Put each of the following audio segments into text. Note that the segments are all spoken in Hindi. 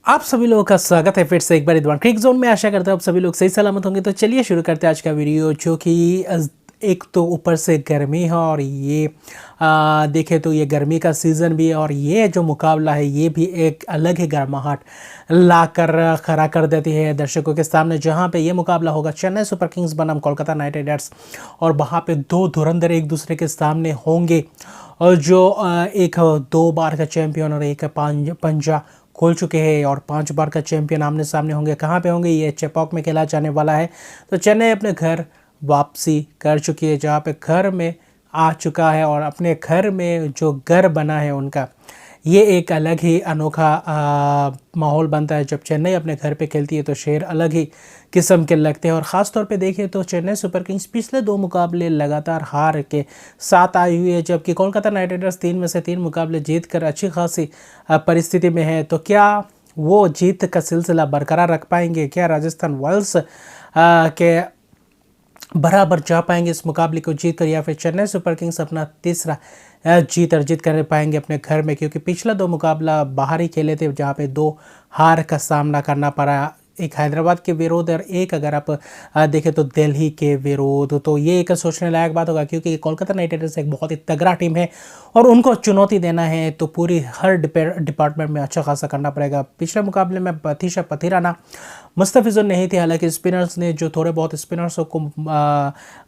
आप सभी लोगों का स्वागत है फिर से एक बार इधर क्रिक जोन में। आशा करता हूँ आप सभी लोग सही सलामत होंगे। तो चलिए शुरू करते हैं आज का वीडियो, जो कि एक तो ऊपर से गर्मी है और ये देखें तो ये गर्मी का सीज़न भी है, और ये जो मुकाबला है ये भी एक अलग ही गर्माहट ला कर खड़ा कर देती है दर्शकों के सामने। जहाँ पे ये मुकाबला होगा चेन्नई सुपर किंग्स बनाम कोलकाता नाइट राइडर्स, और वहाँ पे दो धुरंधर एक दूसरे के सामने होंगे, और जो एक 2 बार का चैंपियन और एक पंजा खोल चुके हैं, और 5 बार का चैंपियन आमने सामने होंगे। कहाँ पे होंगे? ये चेपॉक में खेला जाने वाला है। तो चेन्नई अपने घर वापसी कर चुकी है, जहाँ पे घर में आ चुका है, और अपने घर में जो घर बना है उनका, ये एक अलग ही अनोखा माहौल बनता है। जब चेन्नई अपने घर पे खेलती है तो शेर अलग ही किस्म के लगते हैं। और ख़ास तौर पे देखिए तो चेन्नई सुपर किंग्स पिछले 2 मुकाबले लगातार हार के साथ आई हुई है, जबकि कोलकाता नाइट राइडर्स 3 में से 3 मुकाबले जीत कर अच्छी खासी परिस्थिति में है। तो क्या वो जीत का सिलसिला बरकरार रख पाएंगे? क्या राजस्थान रॉयल्स के बराबर जा पाएंगे इस मुकाबले को जीत कर, या फिर चेन्नई सुपर किंग्स अपना तीसरा जीत अर्जित कर पाएंगे अपने घर में? क्योंकि पिछला 2 मुकाबला बाहर ही खेले थे, जहाँ पे 2 हार का सामना करना पड़ा, एक हैदराबाद के विरोध और एक अगर आप देखें तो दिल्ली के विरोध। तो ये एक सोचने लायक बात होगा, क्योंकि कोलकाता नाइट राइडर्स एक बहुत ही तगड़ा टीम है, और उनको चुनौती देना है तो पूरी हर डिपार्टमेंट में अच्छा खासा करना पड़ेगा। पिछले मुकाबले में बतीशा पथिराना मुस्तफिजुर नहीं थी, हालांकि स्पिनर्स ने जो थोड़े बहुत स्पिनर्सों को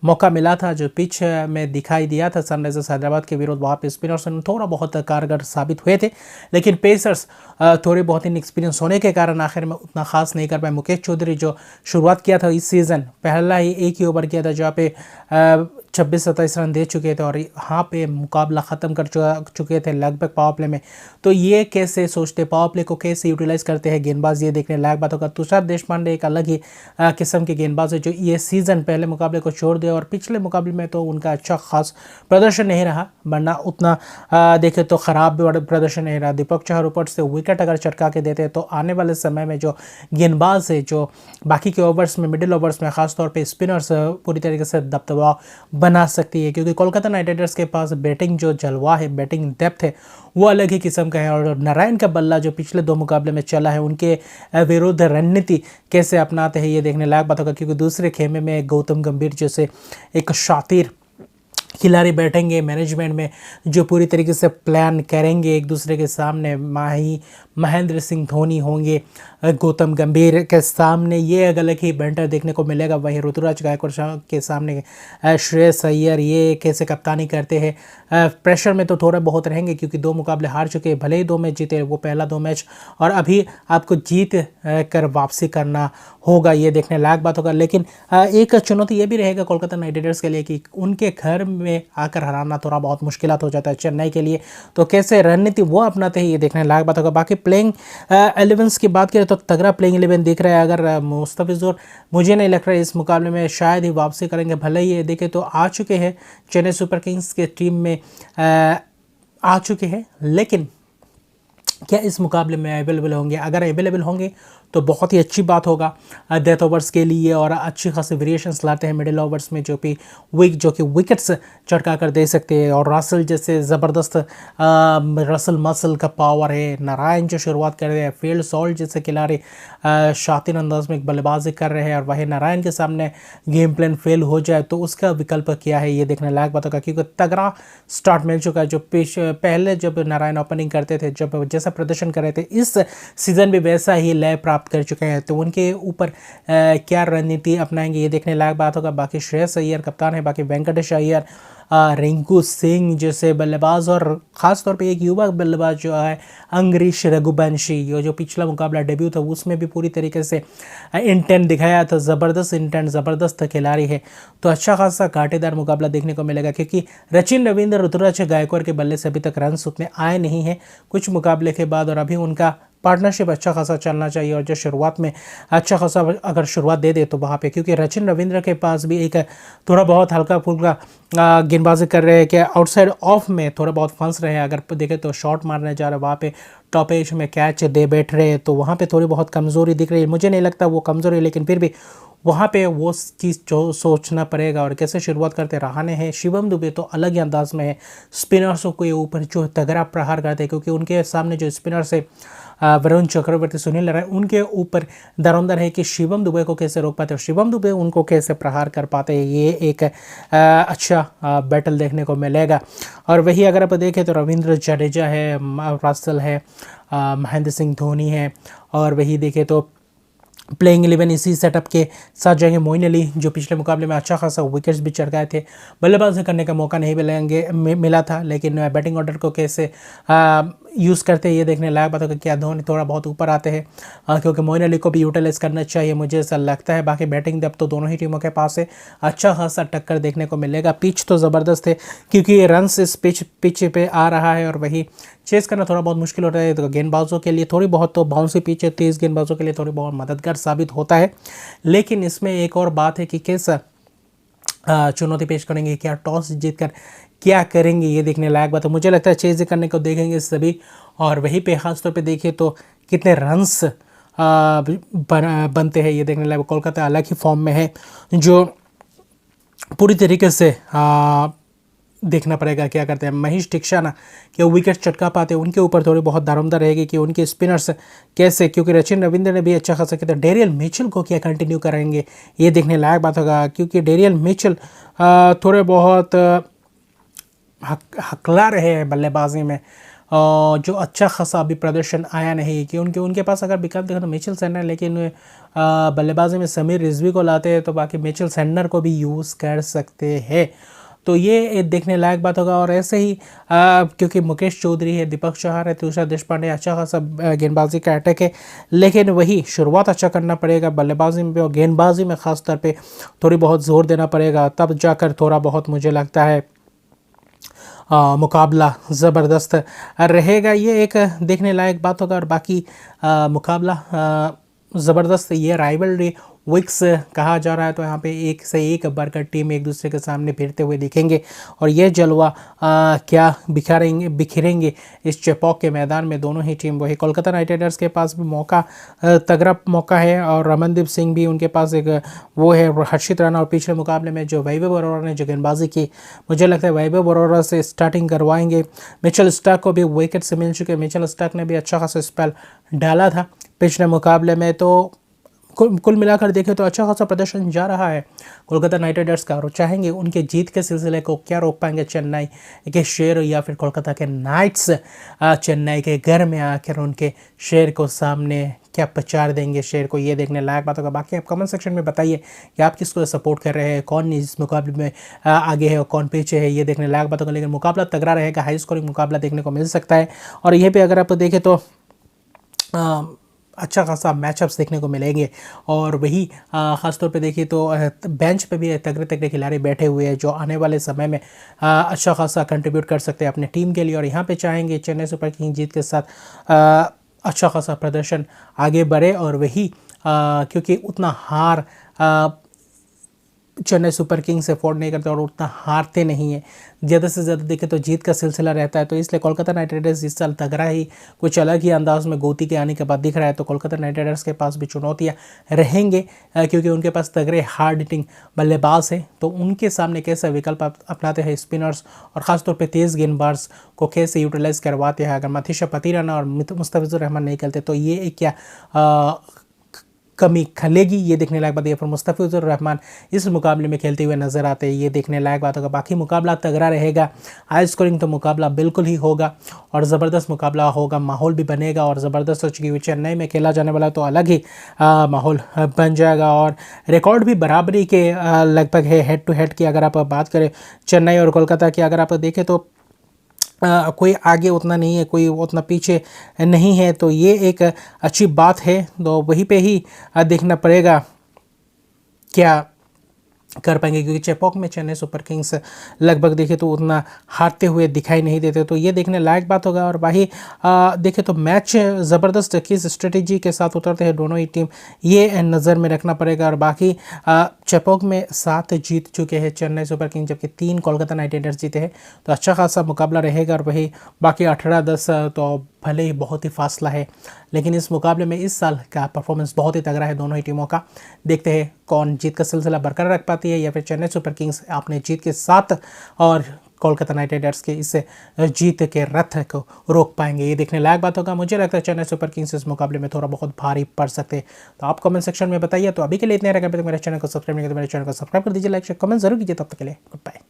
मौका मिला था, जो पिच में दिखाई दिया था सनराइजर्स हैदराबाद के विरुद्ध, वहाँ पे स्पिनर्स ने थोड़ा बहुत कारगर साबित हुए थे। लेकिन पेसर्स थोड़े बहुत इनएक्सपीरियंस होने के कारण आखिर में उतना खास नहीं कर पाए। मुकेश चौधरी जो शुरुआत किया था इस सीज़न, पहला ही एक ही ओवर किया था, जहाँ पे 26-27 रन दे चुके थे, और यहाँ पे मुकाबला ख़त्म कर चुके थे लगभग पावर प्ले में। तो ये कैसे सोचते, पावर प्ले को कैसे यूटिलाइज़ करते हैं गेंदबाज, ये देखने लायक बात होगा। तुषार देशपांडे एक अलग ही किस्म के गेंदबाज है, जो ये सीज़न पहले मुकाबले को छोड़ दिया, और पिछले मुकाबले में तो उनका अच्छा खास प्रदर्शन नहीं रहा, वरना उतना देखे तो ख़राब प्रदर्शन नहीं रहा। दीपक चहर ऊपर से विकेट अगर चटका के देते हैं तो आने वाले समय में जो गेंदबाज है, जो बाकी के ओवर्स में, मिडिल ओवर्स में खासतौर पे स्पिनर्स पूरी तरीके से दबदबा बना सकती है, क्योंकि कोलकाता नाइट राइडर्स के पास बैटिंग जो जलवा है, बैटिंग डेप्थ है, वो अलग ही किस्म का है। और नारायण का बल्ला जो पिछले 2 मुकाबले में चला है, उनके विरुद्ध रणनीति कैसे अपनाते हैं ये देखने लायक बात होगा, क्योंकि दूसरे खेमे में गौतम गंभीर जैसे एक शातिर खिलाड़ी बैठेंगे मैनेजमेंट में, जो पूरी तरीके से प्लान करेंगे एक दूसरे के सामने। महेंद्र सिंह धोनी होंगे गौतम गंभीर के सामने, ये एक अलग ही बैंटर देखने को मिलेगा। वहीं ऋतुराज गायकवाड़ के सामने श्रेयस अय्यर, ये कैसे कप्तानी करते हैं। प्रेशर में तो थोड़ा बहुत रहेंगे, क्योंकि 2 मुकाबले हार चुके हैं, भले ही 2 मैच जीते, वो पहला 2 मैच, और अभी आपको जीत कर वापसी करना होगा, ये देखने लायक बात होगा। लेकिन एक चुनौती ये भी रहेगा कोलकाता नाइट राइडर्स के लिए कि उनके घर में आकर हराना थोड़ा बहुत मुश्किल हो जाता है चेन्नई के लिए, तो कैसे रणनीति वो अपनाते हैं ये देखने लायक बात होगा। बाकी प्लेइंग 11 की बात करें तो तगड़ा प्लेइंग 11 दिख रहा है। अगर मुस्तफिजुर, मुझे नहीं लग रहा है इस मुकाबले में शायद ही वापसी करेंगे, भले ही ये देखें तो आ चुके हैं चेन्नई सुपर किंग्स के टीम में आ चुके हैं, लेकिन क्या इस मुकाबले में अवेलेबल होंगे? अगर अवेलेबल होंगे तो बहुत ही अच्छी बात होगा डेथ ओवर्स के लिए, और अच्छी खासी वेरिएशंस लाते हैं मिडिल ओवर्स में, जो कि विकेट्स चटका कर दे सकते हैं। और रसल जैसे ज़बरदस्त रसल मसल का पावर है। नारायण जो शुरुआत कर रहे हैं, फील्ड सॉल्ट जैसे खिलाड़ी शातिन अंदाज में बल्लेबाजी कर रहे हैं, और वही नारायण के सामने गेम प्लान फेल हो जाए तो उसका विकल्प क्या है ये देखने लायक बात होगा, क्योंकि तगड़ा स्टार्ट मिल चुका है। जो पहले जब नारायण ओपनिंग करते थे, जब जैसा प्रदर्शन कर रहे थे, इस सीज़न भी वैसा ही लय प्राप्त कर चुके हैं, तो उनके ऊपर क्या रणनीति अपनाएंगे ये देखने लायक बात होगा। बाकी श्रेयस अय्यर कप्तान है, बाकी वेंकटेश अय्यर, रिंकू सिंह जैसे बल्लेबाज, और ख़ास तौर पे एक युवा बल्लेबाज जो है अंगरीश रघुवंशी, ये जो पिछला मुकाबला डेब्यू था उसमें भी पूरी तरीके से इंटेंट दिखाया था, ज़बरदस्त इंटेंट, ज़बरदस्त खिलाड़ी है। तो अच्छा खासा कांटेदार मुकाबला देखने को मिलेगा, क्योंकि सचिन रविंद्र, ऋतुराज गायकवाड़ के बल्ले से अभी तक रन उतने आए नहीं हैं कुछ मुकाबले के बाद, और अभी उनका पार्टनरशिप अच्छा खासा चलना चाहिए। और जो शुरुआत में अच्छा खासा अगर शुरुआत दे दे तो वहाँ पे, क्योंकि सचिन रविंद्र के पास भी एक थोड़ा बहुत हल्का फुल्का गेंदबाजी कर रहे हैं, कि आउटसाइड ऑफ में थोड़ा बहुत फंस रहे हैं। अगर देखें तो शॉट मारने जा रहे हैं, वहाँ पे टॉप एज में कैच दे बैठ रहे हैं, तो वहाँ पे थोड़ी बहुत कमज़ोरी दिख रही है। मुझे नहीं लगता वो कमज़ोरी है, लेकिन फिर भी वहाँ पे वो चीज़ जो सोचना पड़ेगा। और कैसे शुरुआत करते रहाने हैं, शिवम दुबे तो अलग ही अंदाज में है, स्पिनर्सों के ऊपर जो तगड़ा प्रहार करते हैं, क्योंकि उनके सामने जो स्पिनर्स है वरुण चक्रवर्ती, सुनील नारायण, उनके ऊपर दारोमदार है कि शिवम दुबे को कैसे रोक पाते और शिवम दुबे उनको कैसे प्रहार कर पाते हैं। ये एक अच्छा बैटल देखने को मिलेगा। और वही अगर आप देखें तो रविंद्र जडेजा है, रासल है, महेंद्र सिंह धोनी है, और वही देखें तो प्लेइंग 11 इसी सेटअप के साथ जाएंगे मोइन अली, जो पिछले मुकाबले में अच्छा खासा विकेट्स भी चढ़ थे। बल्लेबाजी करने का मौका नहीं मिला था, लेकिन बैटिंग ऑर्डर को कैसे यूज़ करते हैं ये देखने लायक बात होगा। क्या धोनी थोड़ा बहुत ऊपर आते हैं, क्योंकि मोइन अली को भी यूटिलाइज करना चाहिए, मुझे ऐसा लगता है। बाकी बैटिंग डेप्थ तो दोनों ही टीमों के पास है, अच्छा खासा टक्कर देखने को मिलेगा। पिच तो ज़बरदस्त है, क्योंकि ये रन्स इस पिच पे आ रहा है, और वही चेस करना थोड़ा बहुत मुश्किल होता है। तो गेंदबाजों के लिए थोड़ी बहुत तो बाउंसी पिच है, तेज़ गेंदबाजों के लिए थोड़ी बहुत मददगार साबित होता है। लेकिन इसमें एक और बात है कि कैसा चुनौती पेश करेंगे, क्या टॉस जीतकर क्या करेंगे, ये देखने लायक बात है। मुझे लगता है चेज करने को देखेंगे सभी, और वहीं पे खासतौर पे देखिए तो कितने रन्स बनते हैं ये देखने लायक। कोलकाता अलग ही फॉर्म में है, जो पूरी तरीके से देखना पड़ेगा क्या करते हैं। महेश टिक्शाना क्या विकेट चटका पाते हैं, उनके ऊपर थोड़ी बहुत दारोमदार रहेगी कि उनके स्पिनर्स कैसे, क्योंकि सचिन रविंद्र ने भी अच्छा खासा किया। डेरियल मिचेल को क्या कंटिन्यू करेंगे, ये देखने लायक बात होगा, क्योंकि डेरियल मिचेल थोड़े बहुत हकला रहे हैं बल्लेबाजी में, जो अच्छा खासा अभी प्रदर्शन आया नहीं कि उनके पास अगर विकल्प देखो तो मिचेल सैंडर, लेकिन बल्लेबाजी में समीर रिजवी को लाते हैं, तो बाकी मिचेल सैंडर को भी यूज़ कर सकते हैं। तो ये देखने लायक बात होगा। और ऐसे ही क्योंकि मुकेश चौधरी है, दीपक चहर है, तुषार देशपांडे, अच्छा खासा गेंदबाजी का अटैक है, लेकिन वही शुरुआत अच्छा करना पड़ेगा बल्लेबाजी में और गेंदबाजी में ख़ास तौर पे थोड़ी बहुत जोर देना पड़ेगा, तब जाकर थोड़ा बहुत मुझे लगता है मुकाबला ज़बरदस्त रहेगा। ये एक देखने लायक बात होगा। और बाकी मुकाबला ज़बरदस्त, ये राइवलरी वीक्स कहा जा रहा है, तो यहाँ पे एक से एक बढ़कर टीम एक दूसरे के सामने फिरते हुए दिखेंगे, और ये जलवा क्या बिखरेंगे इस चेपॉक के मैदान में दोनों ही टीम। वही कोलकाता नाइट राइडर्स के पास भी तगड़ा मौका है, और रमनदीप सिंह भी उनके पास एक वो है, हर्षित राणा। और पिछले मुकाबले में जो वैभव अरोड़ा ने जो गेंदबाजी की, मुझे लगता है वैभव अरोड़ा से स्टार्टिंग करवाएंगे। मिचेल स्टार्क को भी विकेट से मिल चुके, मिचेल स्टार्क ने भी अच्छा खासा स्पेल डाला था पिछले मुकाबले में। तो कुल मिलाकर देखें तो अच्छा खासा प्रदर्शन जा रहा है कोलकाता नाइट राइडर्स का, और चाहेंगे उनके जीत के सिलसिले को क्या रोक पाएंगे चेन्नई के शेर या फिर कोलकाता के नाइट्स चेन्नई के घर में आकर उनके शेर को सामने क्या पचार देंगे शेर को, ये देखने लायक बात होगा। बाकी आप कमेंट सेक्शन में बताइए कि आप किसको सपोर्ट कर रहे हैं, कौन इस मुकाबले में आगे है और कौन पीछे है, ये देखने लायक बात होगा। लेकिन मुकाबला तगड़ा रहेगा, हाई स्कोरिंग मुकाबला देखने को मिल सकता है। और यहीं पर अगर आप देखें तो अच्छा खासा मैचअप्स देखने को मिलेंगे। और वही ख़ासतौर पे देखिए तो बेंच पे भी तगड़े तगड़े खिलाड़ी बैठे हुए हैं, जो आने वाले समय में अच्छा खासा कंट्रीब्यूट कर सकते हैं अपने टीम के लिए। और यहाँ पे चाहेंगे चेन्नई सुपर किंग जीत के साथ अच्छा खासा प्रदर्शन आगे बढ़े, और वही क्योंकि उतना हार चेन्नई सुपर किंग्स अफोर्ड नहीं करते और उतना हारते नहीं है, ज़्यादा से ज़्यादा देखें तो जीत का सिलसिला रहता है। तो इसलिए कोलकाता नाइट राइडर्स इस साल तगड़ा ही कुछ अलग ही अंदाज में गोती के आने के बाद दिख रहा है। तो कोलकाता नाइट राइडर्स के पास भी चुनौतियां रहेंगे, क्योंकि उनके पास तगड़े हार्ड हिटिंग बल्लेबाज हैं। तो उनके सामने कैसा विकल्प अपनाते हैं स्पिनर्स, और ख़ासतौर पर तेज़ गेंदबाज को कैसे यूटिलाइज़ करवाते हैं। अगर मथीशा पतिराना और मुस्तफिजुर रहमान नहीं खेलते तो ये एक क्या कमी खलेगी, ये देखने लायक बात है। फिर मुस्तफिजुर रहमान इस मुकाबले में खेलते हुए नजर आते हैं, ये देखने लायक बात होगा। बाकी मुकाबला तगड़ा रहेगा, हाई स्कोरिंग तो मुकाबला बिल्कुल ही होगा, और ज़बरदस्त मुकाबला होगा, माहौल भी बनेगा और ज़बरदस्त हो चुकी हुई चेन्नई में खेला जाने वाला तो अलग ही माहौल बन जाएगा। और रिकॉर्ड भी बराबरी के लगभग है हेड टू हेड की। अगर आप बात करें चेन्नई और कोलकाता की, अगर आप देखें तो कोई आगे उतना नहीं है, कोई उतना पीछे नहीं है, तो ये एक अच्छी बात है। तो वहीं पे ही देखना पड़ेगा क्या कर पाएंगे, क्योंकि चेपॉक में चेन्नई सुपर किंग्स लगभग देखे तो उतना हारते हुए दिखाई नहीं देते, तो ये देखने लायक बात होगा। और वही देखे तो मैच ज़बरदस्त किस स्ट्रेटेजी के साथ उतरते हैं दोनों ही टीम, ये नज़र में रखना पड़ेगा। और बाकी चेपॉक में 7 जीत चुके हैं चेन्नई सुपर किंग्स, जबकि 3 कोलकाता नाइट राइडर्स जीते हैं, तो अच्छा खासा मुकाबला रहेगा। और वही बाकी 18-10 तो भले ही बहुत ही फासला है, लेकिन इस मुकाबले में इस साल का परफॉर्मेंस बहुत ही तगड़ा है दोनों ही टीमों का। देखते हैं कौन जीत का सिलसिला बरकरार रख पाती है, या फिर चेन्नई सुपर किंग्स अपने जीत के साथ और कोलकाता नाइट राइडर्स के इस जीत के रथ को रोक पाएंगे, ये देखने लायक बात होगा। मुझे लगता है चेन्नई सुपर किंग्स इस मुकाबले में थोड़ा बहुत भारी पड़ सकते हैं। तो आप कमेंट सेक्शन में बताइए। तो अभी के लिए इतने रहेगा, मेरे चैनल को सब्सक्राइब नहीं किया तो मेरे चैनल को सब्सक्राइब कर दीजिए, लाइक शेयर कमेंट जरूर कीजिए। तब तक के लिए गुड बाय।